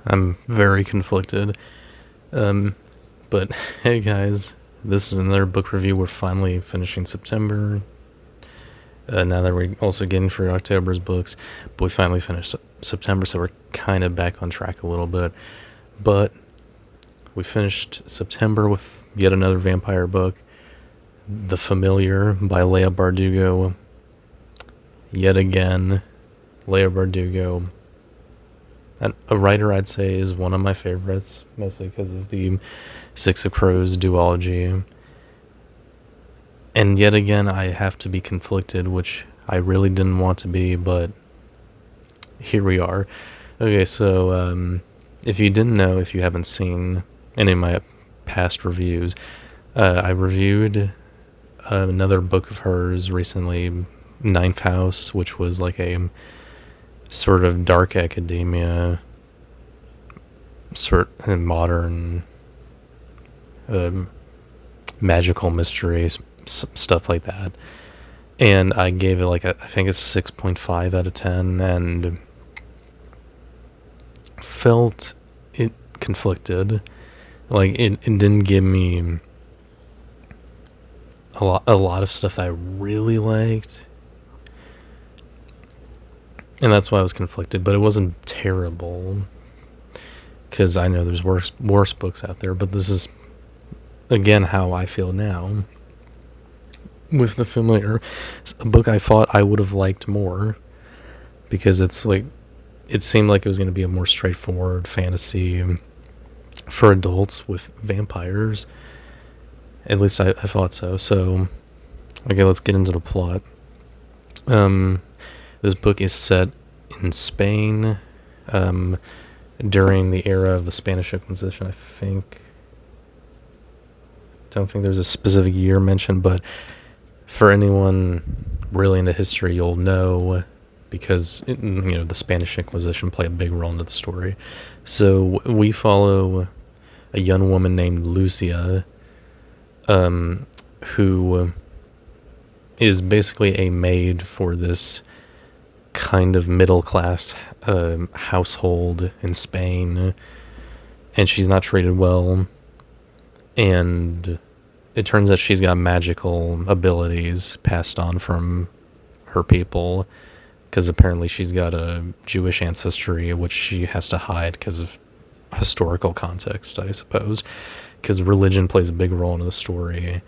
I'm very conflicted. Um, but hey guys, this is another book review. We're finally finishing September. Now that we're also getting through October's books, but we finally finished September, so we're kind of back on track a little bit. But we finished September with yet another vampire book, The Familiar by Leia Bardugo. Yet again, Leia Bardugo, a writer I'd say is one of my favorites, mostly because of the Six of Crows duology. And yet again, I have to be conflicted, which I really didn't want to be, but here we are. Okay, so if you didn't know, if you haven't seen any of my past reviews, I reviewed another book of hers recently, Ninth House, which was like a sort of dark academia, sort of modern magical mystery stuff like that. And I gave it like I think it's 6.5 out of 10, and felt it conflicted. Like it didn't give me a lot of stuff that I really liked, and that's why I was conflicted. But it wasn't terrible, because I know there's worse books out there. But this is again how I feel now with The Familiar. It's a book I thought I would have liked more, because it's like it seemed like it was going to be a more straightforward fantasy for adults with vampires. At least I thought so. So, okay, let's get into the plot. This book is set in Spain during the era of the Spanish Inquisition, I think. Don't think there's a specific year mentioned, but for anyone really into history, you'll know, because the Spanish Inquisition played a big role into the story. So we follow a young woman named Lucia, who is basically a maid for this kind of middle class household in Spain, and she's not treated well. And it turns out she's got magical abilities passed on from her people, because apparently she's got a Jewish ancestry, which she has to hide because of historical context, I suppose, because religion plays a big role in the story.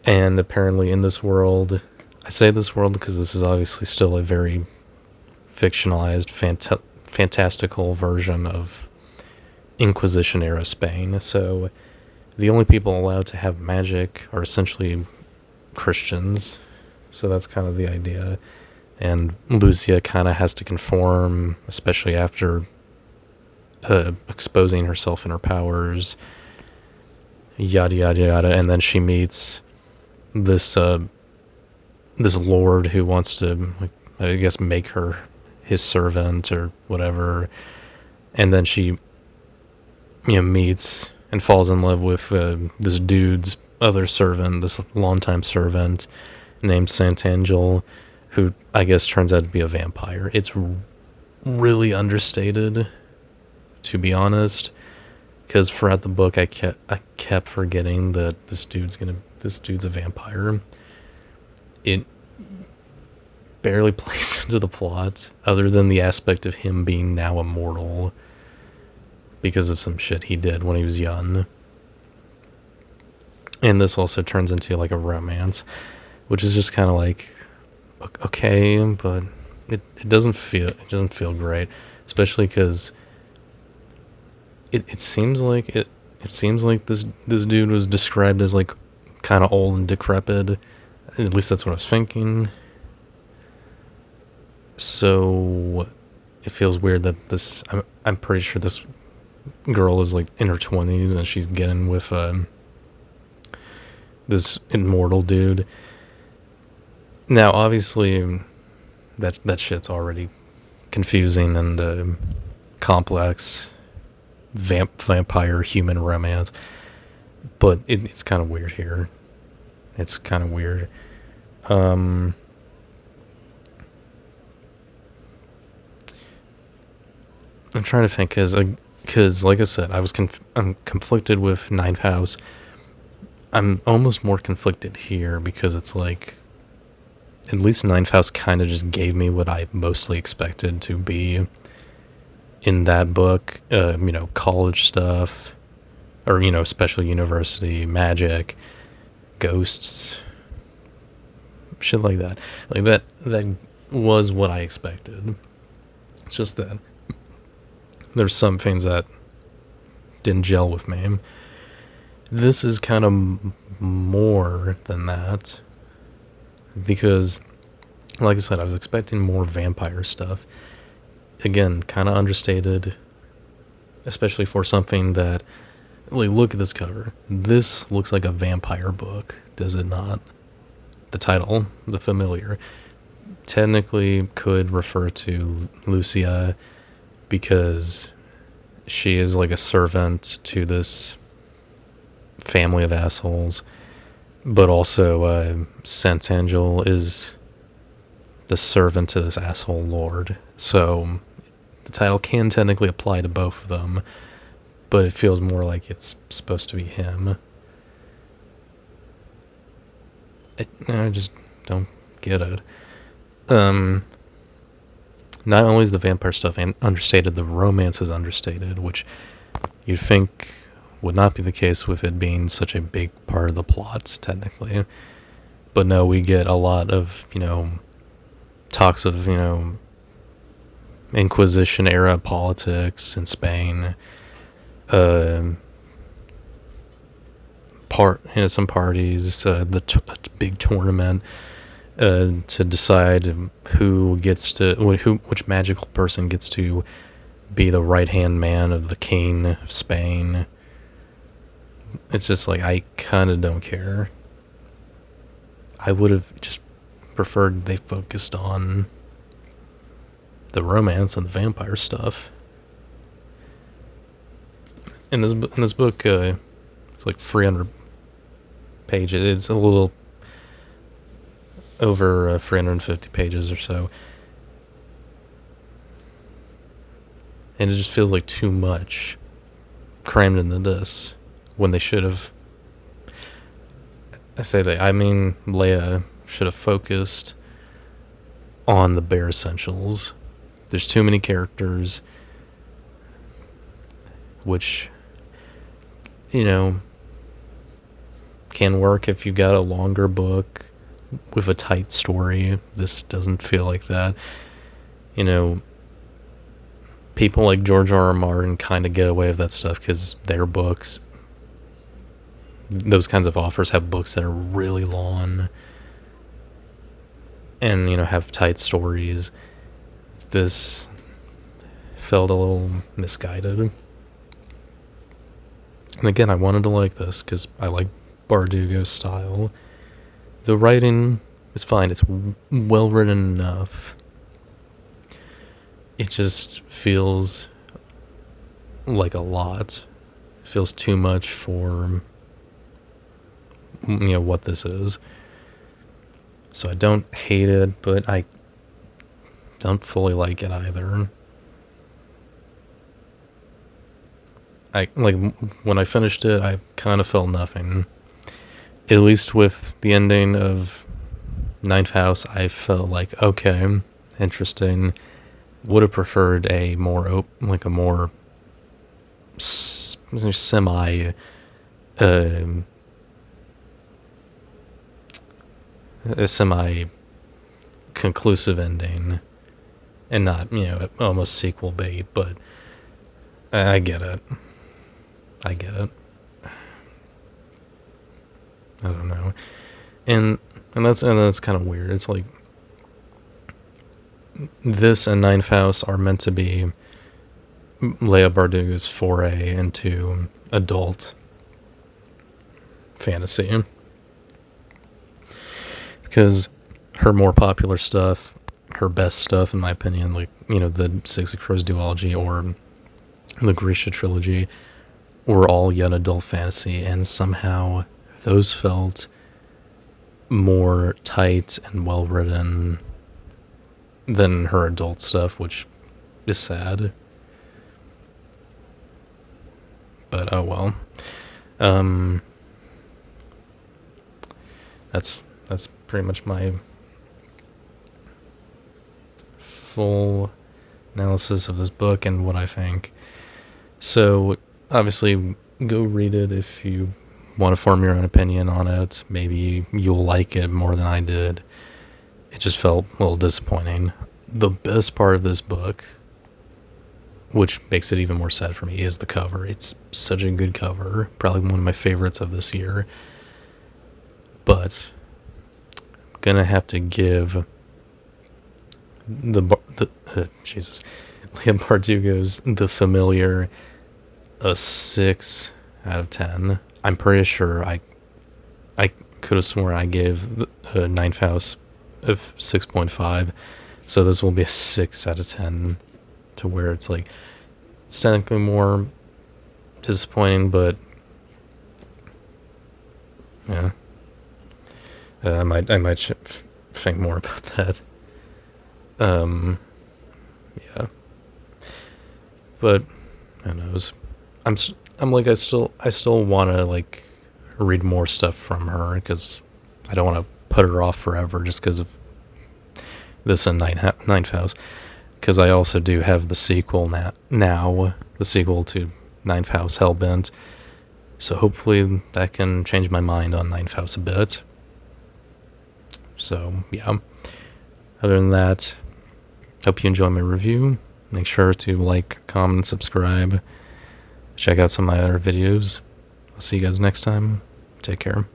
And apparently in this world, I say this world because this is obviously still a very fictionalized, fantastical version of Inquisition era Spain. So the only people allowed to have magic are essentially Christians. So that's kind of the idea. And Lucia kind of has to conform, especially after exposing herself and her powers, yada yada yada. And then she meets this this lord who wants to, like, I guess, make her his servant or whatever. And then she meets and falls in love with this dude's other servant, this longtime servant named Santangel, who I guess turns out to be a vampire. It's really understated, to be honest, because throughout the book I kept forgetting that this dude's a vampire. It barely plays into the plot, other than the aspect of him being now immortal because of some shit he did when he was young. And this also turns into like a romance, which is just kind of like, okay, but it doesn't feel great, especially because it seems like this dude was described as like kind of old and decrepit. At least that's what I was thinking. So it feels weird that this. I'm pretty sure this girl is like in her 20s and she's getting with this immortal dude. Now, obviously, that shit's already confusing and complex. Vampire human romance, but it's kind of weird here. It's kind of weird. I'm trying to think, because like I said, I'm conflicted with Ninth House. I'm almost more conflicted here because it's like, at least Ninth House kind of just gave me what I mostly expected to be in that book. College stuff, or special university magic, ghosts, shit like that. Like that was what I expected. It's just that there's some things that didn't gel with me. This is kind of more than that because, like I said, I was expecting more vampire stuff. Again, kind of understated, especially for something that, like, look at this cover. This looks like a vampire book, does it not? The title, The Familiar, technically could refer to Lucia because she is like a servant to this family of assholes, but also Santangel is the servant to this asshole lord. So the title can technically apply to both of them, but it feels more like it's supposed to be him. I just don't get it. Not only is the vampire stuff understated, the romance is understated, which you'd think would not be the case with it being such a big part of the plot, technically. But no, we get a lot of, talks of, Inquisition era politics in Spain. Some parties, big tournament to decide which magical person gets to be the right hand man of the king of Spain. It's just like, I kind of don't care. I would have just preferred they focused on the romance and the vampire stuff. In this book, it's like 300 pages. It's a little over 350 pages or so. And it just feels like too much crammed into this when they should have. I mean Leia should have focused on the bare essentials. There's too many characters, which, can work if you got a longer book with a tight story. This doesn't feel like that. People like George R. R. Martin kind of get away with that stuff because their books, those kinds of authors have books that are really long and, have tight stories. This felt a little misguided. And again, I wanted to like this because I like Bardugo's style. The writing is fine. It's well written enough. It just feels like a lot. It feels too much for, what this is. So I don't hate it, but I don't fully like it either. When I finished it, I kind of felt nothing. At least with the ending of Ninth House, I felt like, okay, interesting. Would have preferred a more semi a semi conclusive ending, and not almost sequel bait. But I get it. I don't know, and that's kind of weird. It's like this and Ninth House are meant to be Leia Bardugo's foray into adult fantasy, because her more popular stuff, her best stuff, in my opinion, like the Six of Crows duology or the Grisha trilogy, were all young adult fantasy, and somehow those felt more tight and well written than her adult stuff, which is sad. But oh well. Um, that's pretty much my full analysis of this book and what I think. So obviously, go read it if you want to form your own opinion on it. Maybe you'll like it more than I did. It just felt a little disappointing. The best part of this book, which makes it even more sad for me, is the cover. It's such a good cover. Probably one of my favorites of this year. But I'm gonna have to give Jesus, Leah Bardugo's The Familiar a 6 out of 10. I'm pretty sure I could have sworn I gave Ninth House of 6.5, so this will be a 6 out of 10, to where it's like, it's technically more disappointing, but yeah, I might think more about that. Yeah, but who knows? I'm like, I still want to like read more stuff from her, because I don't want to put her off forever just because of this and Ninth House. Because I also do have the sequel now, the sequel to Ninth House, Hellbent. So hopefully that can change my mind on Ninth House a bit. So yeah. Other than that, hope you enjoy my review. Make sure to like, comment, subscribe. Check out some of my other videos. I'll see you guys next time. Take care.